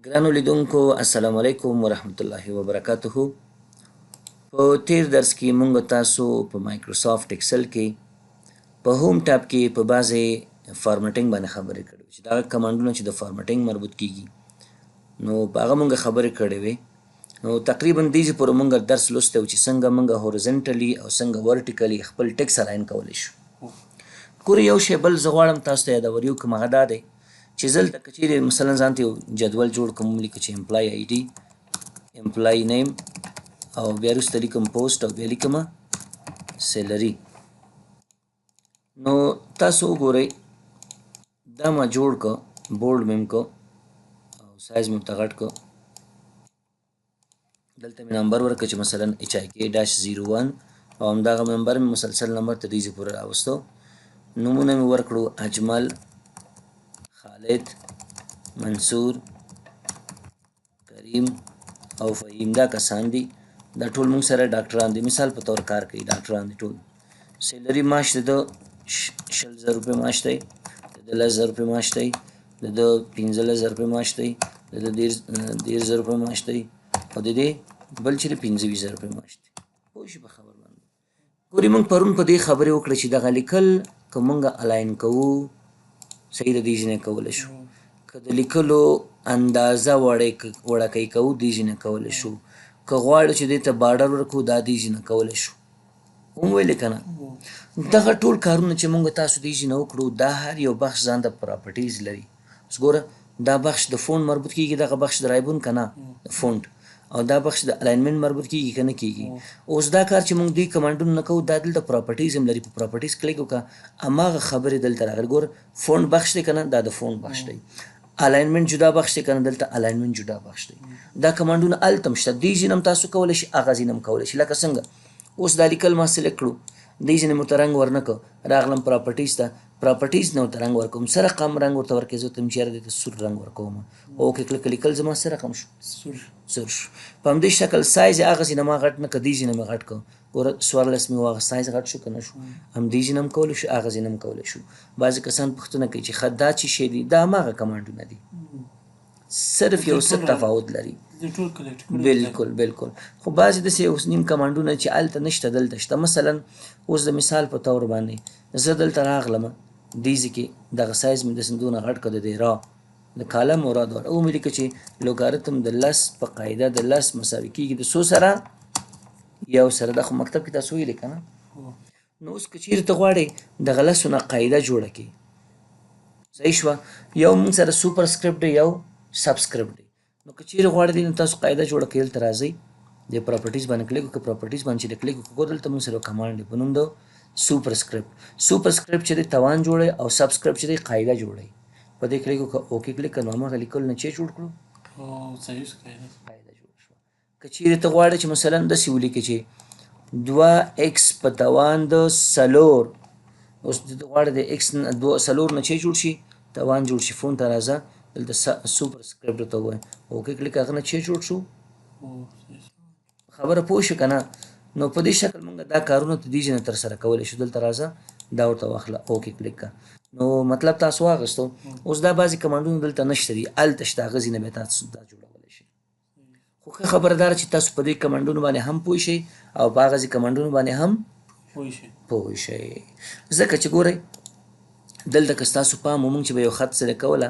ګرانو لیدونکو السلام علیکم ورحمت الله وبرکاته. په تیر درس کې مونږ تاسو په مایکروسافت ایکسل کې په هوم ټاب کې په بعضې فارمټینګ باندې خبرې کړې چې دا کمانډونه چې د فارمټینګ مربوط کیږي نو په هغه مونږ خبرې کړې وې. نو تقریبا دې پورې مونږ درس لوستی و چې څنګه مونږ هورزنټلی او څنګه ورټیکلی خپل ټیکس الاین کولی شو. ګورې یو شی بل زه غواړم تاسو ته یادور یو کوم هغه دا دی چې زه دلته که چیرې مثلا ځان ته یو جدول جوړ کړم ولیکم چې امپلای آی ډي امپلای نیم او بیا وروسته لیکم پوسټ او بیا لیکمه سیلري. نو تاسو وګورئ دا ما جوړ که بولډ مې م که او سایز مې ورته غټ که. دلته مې نمبر ورکړه چې مثلا HIK-01 او همدغه نمبر مې مسلسل نمبر تر دې پورې راوستو. نومونه مې ورکړو اجمل، خالد، منصور، کریم او فهیم. دا کسان دي دا ټول موږ سره ډاکټران دي، مثال په طور کار کوي، ډاکټران دي ټول. سیلري معاش د 20,000 روپۍ معاش دی، د 10,000 روپۍ معاش دی، د 15,000 روپۍ معاش دی، د 13,000 روپۍ معاش دی او د دې بل چې 15,000 روپۍ معاش دی. پوه شئ په خبر باندې. ګورې موږ پرون په دې خبرې وکړه چې دغه لیکل که موږ الاین کوو صحیح د دې ځینې کولی شو، که د لیکلو اندازه وړکۍ کوو دې ځینې کولی شو، که غواړو چې دې ته بارډر ورکړو دا دې ځینې کولی شو. ومویلې که نه؟ دغه ټول کارونه چې موږ تاسو دې ځینې وکړو دا هر یو بخش ځان د پراپرټیز لري. اوس ګوره دا بخش د فونټ مربوط کیږي، دغه بخش د رایبون که نه د فونټ، او دا بخش د الاینمنټ مربوط کیږي که نه کیږي. اوس دا کار چې موږ دوی کمانډونه نه کوو دا دلته پراپرټیز هم لري. په پراپرټیز کلیک وکړه هماغه خبرې دلته راغلي. ګوره فونټ بخش دی که نه دا د فونټ بخش دی، الاینمنټ جدا بخش دی که نه دلته الاینمنټ جدا بخش دی. دا کمانډونه هلته هم شته، دې ځینې هم تاسو کولی شئ هغه ځینې هم کولی شئ. لکه څنګه اوس دا لیکل ما سلیکټ کړو دې ځینې مې ورته رنګ ورنه کړ، راغلم پراپرټیز ته، پراپرټیز نه ورته رنګ ورکوم، څه رقم رنګ ورته ورکوي. زه ورته وایم چې یاره دې ته سور رنګ ورکوم. اوکې کلک لیکل زما څه رقم شو؟ سور شو. په همدې شکل سایز یې هغه ځینې ما غټ نه کړ، دې ځینې مې غټ کړ. ګوره 14 مې واغه سایز غټ شو که نه شو؟ همدې ځینې هم کولی شو هغه ځینې هم کولی شو. بعضې کسان پوښتنه کوي چې ښه دا چې شی دي دا هماغه کمانډونه دي، صرف یو څه تفاوت لري. بالکل بالکل. خو بعضې داسې اوس نیم کمانډونه چې هلته نشته دلته شته. مثلا اوس د مثال په طور باندې زه دلته راغلم دې ځای کې دغه سایز مې داسې دونه غټ کړ د دې را د کالم او را دواړه ومې لیکه چې لوګارتم د 10 په قاعده د 10 مساوي کېږي د څو سره؟ یو سره. دا خو مکتب کې تاسو ویلې که نه؟ نو اوس که چیرې ته غواړې دغه 10 نه قاعده جوړه کړې صحیح شوه، یو موږ سره سوپر سکرپټ دی یو سبسکرپټ دی. نو که چیرې غواړې دې نه تاسو قاعده جوړه کړئ دلته راځئ د پراپرټیز باندې کلیک وکړئ. پراپرټیز باندې چې د کلیک وکړو دلته موږ سره کمانډ دی په نوم د سوپر سکرپټ. سوپر سکرپټ چې دی توان جوړوي او سب سکرپټ چې دی قاعده جوړوي. په دې کلیک وکړه اوکې کلیک کړه نو هماغه لیکلو نه چې جوړ کړو قاعده جوړه شوه. که چیرې ته غواړې چې مثلا داسې ولیکې چې 2x په توان د 4، اوس ته غواړې د x 4 نه چې جوړ شي توان جوړ شي، فون ته راځه دلته سوپر سکرپټ ته ووایه اوکې کلیک هغه نه چې جوړ شو. خبره پوه شو که نه؟ نو په دې شکل موږ دا کارونه ته دې ځای نه ترسره کولی شو. دلته راځه دا ورته واخله اوکې کلیک کړه نو مطلب تاسو واخیستو. اوس دا بعضې کمانډونه دلته نشته دي، هلته شته، هغه ځای نه بیا تاسو دا جوړولی شئ. خو ښه خبره دا چې تاسو په دې کمانډونو باندې هم پوه شئ او په هغه ځای کمانډونو باندې هم پوه شئ. ځکه چې ګورئ دلته که ستاسو پام و موږ چې به یو خط سره کوله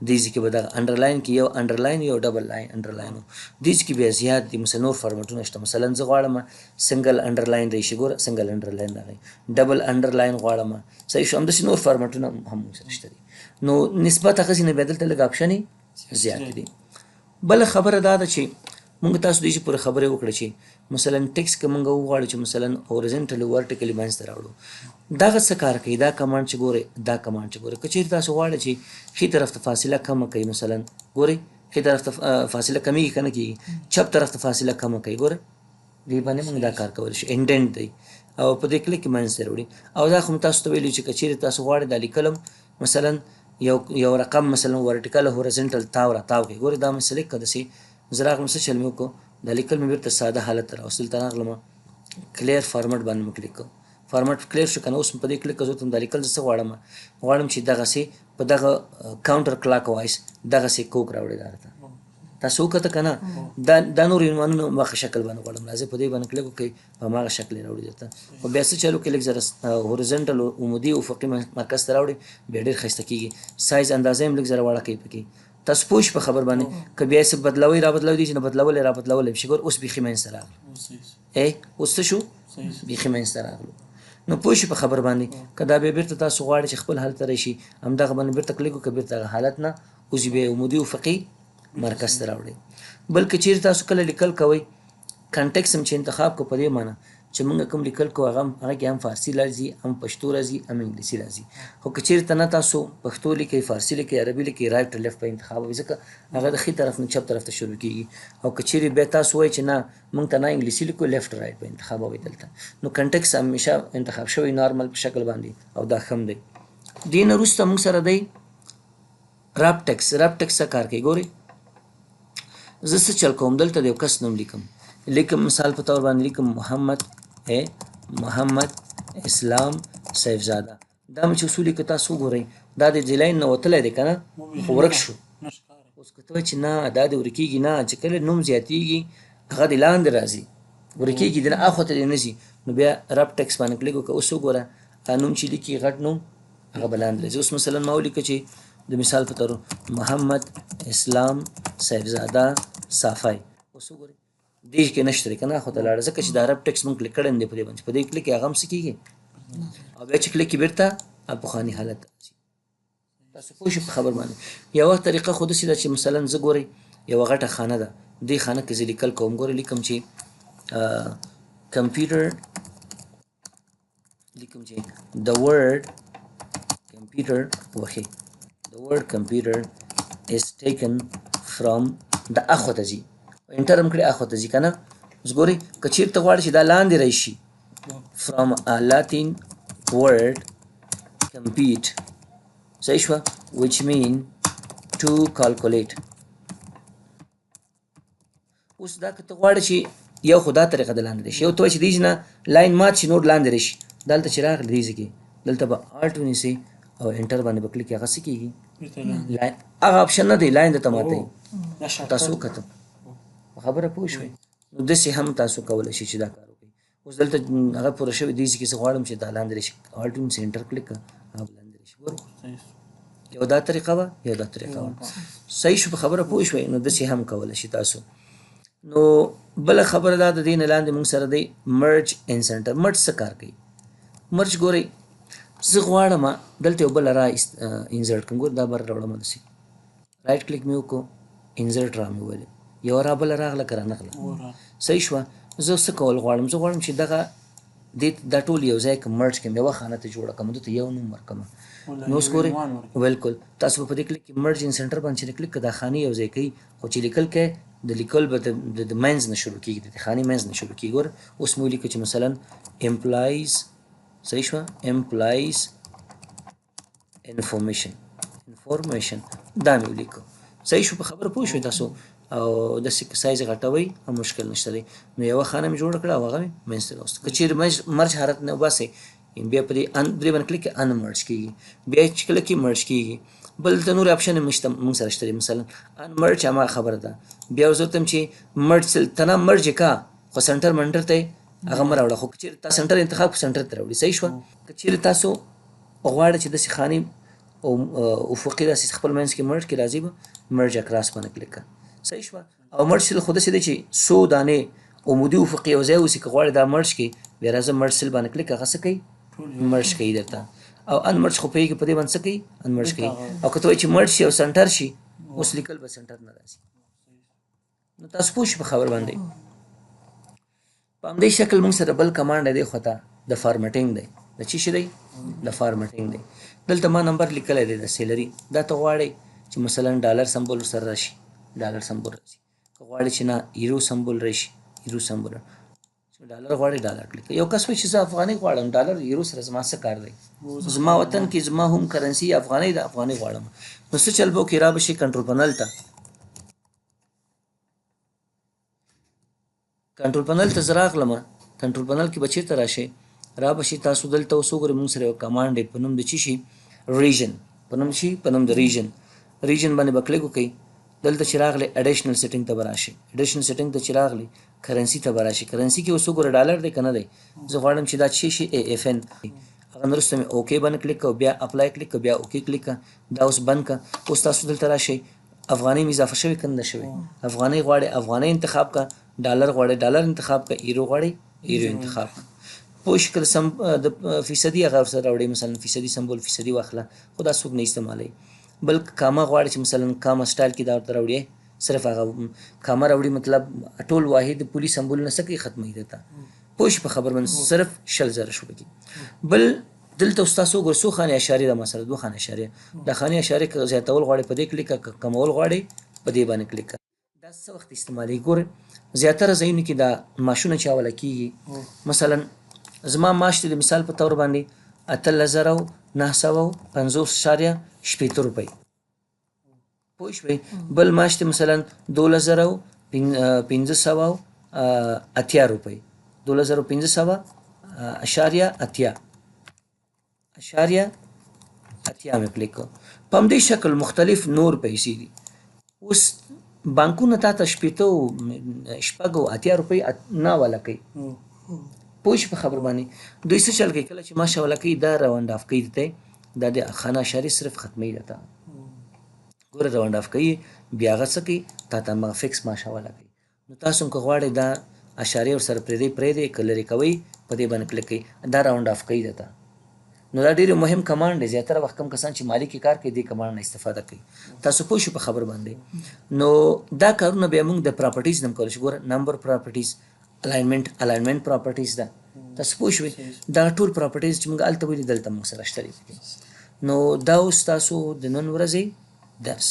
دې ځای کې به دغه انډرلاین کې یو انډرلاین یو ډبل انډرلاین و، دې ځای کې بیا زیات دي. مثلا نور فارمټونه شته، مثلا زه غواړم سنګل انډرلاین راشي، ګوره سنګل انډرلاین راغی، ډبل انډرلاین غواړم صحیح شو. همداسې نور فارمټونه هم موږ سره شته دي. نو نسبت هغه ځای نه بیا دلته لږ آپشنې زیات دي. بله خبره دا ده چې موږ تاسو دې پورې خبرې وکړه چې مثلا ټیکس که موږ وغواړو چې مثلا اورزنټلي ورټیکلي منځ ته راوړو دغه څه کار کوي. دا کمانډ چې ګورئ دا کمانډ چې ګورئ که چیرې تاسو غواړئ چې ښي طرف ته فاصله کمه کوي، مثلا ګورئ ښي طرف ته فاصله کمیږي که نه کېږي، چپ طرف ته فاصله کمه کوي. ګورئ دې باندې موږ دا کار کولی شو، انډنټ دی او په دې کلیک کې منځ ته راوړي. او دا خو مو تاسو ته ویلي چې که چیرې تاسو غواړئ دا لیکلم مثلا یو رقم مثلا ورټیکل هورزنټل تاو را تاو کوي. ګورئ دا مې سلیکټ کړه داسې زه راغلم څه چل مې وکړو دا لیکل مې بېرته ساده حالت ته راوست. دلته راغلم کلیر فارمټ باندې مې کلیک کړو، فارمټ کلیر شو که نه. اوس په دې کلیک کړه دا لیکل زه څه غواړم چې دغسې په دغه کاونټر کلاک وایز دغسې کوک راوړي دا راته تاسو کته کنه دا نور عنوانونه مخه شکل باندې غواړم راځي په دې باندې کلیک وکړئ په ماغه شکل راوړي درته خو بیا څه چلو کې لږ زره هوريزونټل عمودي افقي مرکز ته راوړي بیا ډېر ښایسته کېږي سایز اندازه هم لږ زره واړه کوي پکې تاسو پوه شئ په خبر باندې که بیا څه بدلوئ را بدلوي چې نه بدلولی را بدلولی شي ګور اوس بیخي منځته راغلو اوس څه شو بیخي منځته راغلو نو پوه شئ په خبر باندې که دا بیا بېرته تاسو غواړئ چې خپل حالت ته راشي همدغه باندې بېرته کلیک وکړه بېرته هغه حالت نه اوس بیا عمودي افقي مرکز ته راوړئ بلکې چیرې تاسو کله لیکل کوئ کنټکس هم چې انتخاب کو په دې معنی چې موږ کوم لیکل کوو هغه کې هم فارسي راځي هم پښتو راځي هم انګلیسي راځي خو که چیرې ته نه تاسو پښتو لیکئ فارسي لیکئ عربي لیکئ رایټ ټو لیفټ به انتخابوئ ځکه هغه د ښي طرف نه چپ طرف ته شروع کېږي او که چیرې بیا تاسو وایئ چې نه موږ ته نه انګلیسي لیکو لیفټ رایټ به انتخابوئ دلته نو کنټکس همیشه انتخاب شوی نارمل په شکل باندې او دا ښه هم دی دې نه وروسته موږ سره دی راب ټکس څه کار کوي ګورئ زه څه چل کوم دلته د یو کس نوم لیکم مثال په طور باندې لیکم محمد اسلام سیفزاده دا مې چې اصولي که تاسو وګورئ دا د لاین نه وتلی دی که نه خو ورک شو اوس که ته وایې چې نه دا د ورکېږي نه چې کله نوم زیاتېږي هغه د لاندې راځي ورکېږي د نه اخواته دې نه ځي نو بیا رب ټکس باندې کلیک وکړه اوس وګوره نوم چې لیکي غټ نوم هغه به لاندې راځي اوس مثلا ما ولیکه چې د مثال په طور محمد اسلام سیفزاده صافی اوس وګورئ دې کې نشته دی که نه اخواته لاړه ځکه چې دا رب ټکس مونږ کلیک کړی دی په دې باندې په دې کلیک هغه هم څه کېږي او بیا چې کلیک کې بېرته پخواني حالت ته راځي تاسو پوه شئ په خبر باندې یوه طریقه خو داسې ده چې مثلا زه ګورئ یوه غټه خانه ده دې خانه کې زه لیکل کوم ګورئ لیکم چې کمپیوټر لیکم چې the word computer is taken from د اخواته ځي انټر هم کړئ اخواته ځي که نه اوس ګورئ که چېرته غواړئ چې دا لاندې راشي from a Latin word compute صحیح شوه which mean to calculate اوس دا که ته غواړې چې یو خو دا طریقه د لاندې راشي یو ته وایي چې دې نه لاین مات شي نور لاندې راشي دلته چې راغلی دې ځای کې دلته به الټ ونیسئ او انټر باندې به کلیک هغه څه کېږي هغه اپشن نه دی لاین درته ماتوي تاسو وکتل خبره پوه شوئ نو داسې هم تاسو کولی شئ چې دا کار وکړئ اوس دلته هغه پوره شوی دې ځای کې زه غواړم چې دا لاندې راشي الټ ونیسئ انټر کلیک کړه هغه به لاندې راشي ګورئ یو دا طریقه وه یو دا طریقه وه صحیح شو په خبره پوه شوئ نو داسې هم کولی شئ تاسو نو بله خبره دا د دې نه لاندې موږ سره دی مرج ان سنټر مرج څه کار کوي مرج ګورئ زه غواړم دلته یو بله را انزرټ کړم ګوره دا بر راوړم داسې رایټ کلیک مې وکړو انزرټ را مې وویلې یوه را بله راغله که رانغله صحیح شوه زه څه کول غواړم زه غواړم چې دغه دا ټول یو ځای کړم مرج کړم یوه خانه ته جوړه کړم دته یو نوم ورکړم نو اوس ګورئ بالکل تاسو په دې کلیک کې مرج ان سنټر باندې چې کلیک کړه دا خانې یو ځای کوي خو چې لیکل کوي د لیکل به د منځ نه شروع کېږي د خانې منځ نه شروع کېږي ګوره اوس مې ولیکه چې مثلا امپلایز صحیح شوه امپلایز انفورمیشن دا مې ولیکو صحیح شو په خبره پوه شوئ تاسو او داسې سایز غټوئ هم مشکل نشته دی نو یوه خانه مې جوړه کړه او هغه مې منځ ته راوسته که چیرې مرج حالت نه وباسئ بیا په دې باندې کلیک ان مرج کېږي بیا چې کله کې مرج کېږي بل د نور اپشن هم شته موږ سره شته مثلا ان مرج هماغه خبره ده بیا زه ورته چې مرج ته مرج کا خو سنټر منټر ته هغه مه راوړه خو که چیرې تاسو سنټر انتخاب کړو سنټر ته راوړي صحیح شوه که چیرې تاسو غواړئ چې داسې خانې او افقي داسې خپل منځ کې مرج کې راځي به مرج اکراس باندې کلیک کړه صحیح شوه او مرج سیل خو داسې دی چې څو دانې عمودي افقي یو ځای اوسي که غواړئ دا مرج کې بیا راځه مرج سیل باندې کلیک هغه څه کوي مرج کوي درته او ان مرج خو پوهېږي په دې باندې څه کوي ان مرج کوي او که ته وایي چې مرج شي او سنټر شي اوس لیکل به سنټر نه راځي نو تاسو پوه شئ په خبر باندې په همدې شکل موږ سره بل کمانډ دی خو ته د فارمټینګ دی د څه شي دی د فارمټینګ دی دلته ما نمبر لیکلی دی د سیلري دا ته غواړئ چې مثلا ډالر سمبول سره راشي ډالر سمبول راشي که غواړئ چې نه ایرو سمبول راشي ایرو سمبول ډالر غواړئ ډالر کلیک یو کس وایي چې زه افغانۍ غواړم ډالر ایرو سره زما څه کار دی زما وطن کې زما هم کرنسي افغانۍ د افغانۍ غواړم نو څه چل به وکړي را به شي کنټرول پنل ته کنټرول پنل ته زه راغلم کنټرول پنل کې به چېرته راشئ را به شي تاسو دلته اوس وګورئ موږ سره یو کمانډ دی په نوم د څه شي ریژن په نوم شي په نوم د ریژن باندې به کلیک وکړئ دلته چې راغلی اډیشنل سیټینګ ته به راشئ. اډیشنل سیټینګ ته چې راغلی کرنسي ته به راشئ. کرنسي کې اوس وګوره ډالر دی که نه دی. زه غواړم چې دا څه شي AFN هغه نه وروسته مې اوکې باندې کلیک کړه، بیا اپلای کلیک کړه، بیا اوکې کلیک کړه، دا اوس بند کړه. اوس تاسو دلته راشئ افغانۍ مې اضافه شوې که نه ده شوې. افغانۍ غواړئ افغانۍ انتخاب کړه، ډالر غواړئ ډالر انتخاب کړه، ایرو غواړئ ایرو انتخاب کړه. پوه شئ که د فیصدي هغه ورسره راوړئ، مثلا فیصدي سمبول فیصدي واخله، خو دا څوک نه استعمالوي. بل کامه غواړي چې مثلا کامه سټایل کې دا ورته راوړي، صرف هغه کامه راوړي، مطلب ټول واحد پولي سمبول نه څه کوي ختموي درته. پوه شئ په خبر باندې صرف 100,000 شو پکې. بل دلته اوس تاسو وګورئ څو خانې اشاریې ده، مثلا 2 خانې اشاریه. دا خانې اشاریې که زیاتول غواړئ په دې کلیک کړه، کمول غواړئ په دې باندې کلیک کړه. دا څه وخت استعمالوي ګورئ زیاتره ځایونو کې دا ماشونه چاوله کېږي. مثلا زما معاش دی د مثال په طور باندې 18,950.80 روپۍ. پوه شوئ. بل معاش دی مثلا 12,580 روپۍ. 12,580.80 مې کلیک کړو. په همدې شکل مختلف نور پیسې دي. اوس بانکونه تا ته 80 روپۍ نه حواله کوي. پوه شئ په خبر باندې دوی څه چل کوي، کله چې معاش حواله کوي دا راونډ اف کوي ته، دا د خانه اشارې صرف ختموي درته. ګوره راونډ اف کوي، بیا هغه څه کوي تا ته هماغه فکس معاش حواله کوي. نو تاسو هم که غواړئ دا اشارې ورسره پرېږدئ که لرې کوئ په دې باندې کلیک کوئ، دا راونډ اف کوي درته. نو دا ډېر مهم کمانډ دی. زیاتره وخت کم کسان چې مالي کې کار کوي دې کمانډ نه استفاده کوي. تاسو پوه شئ په خبر باندې. نو دا کارونه بیا موږ د پراپرټیز نه هم کولی شو. ګوره نمبر پراپرټیز، الاینمنټ پراپرټیز ده. تاسو پوه شوئ دا ټول پراپرټیز چې موږ هلته ویلي دلته موږ سره شته دي. نو دا اوس تاسو د نن ورځې درس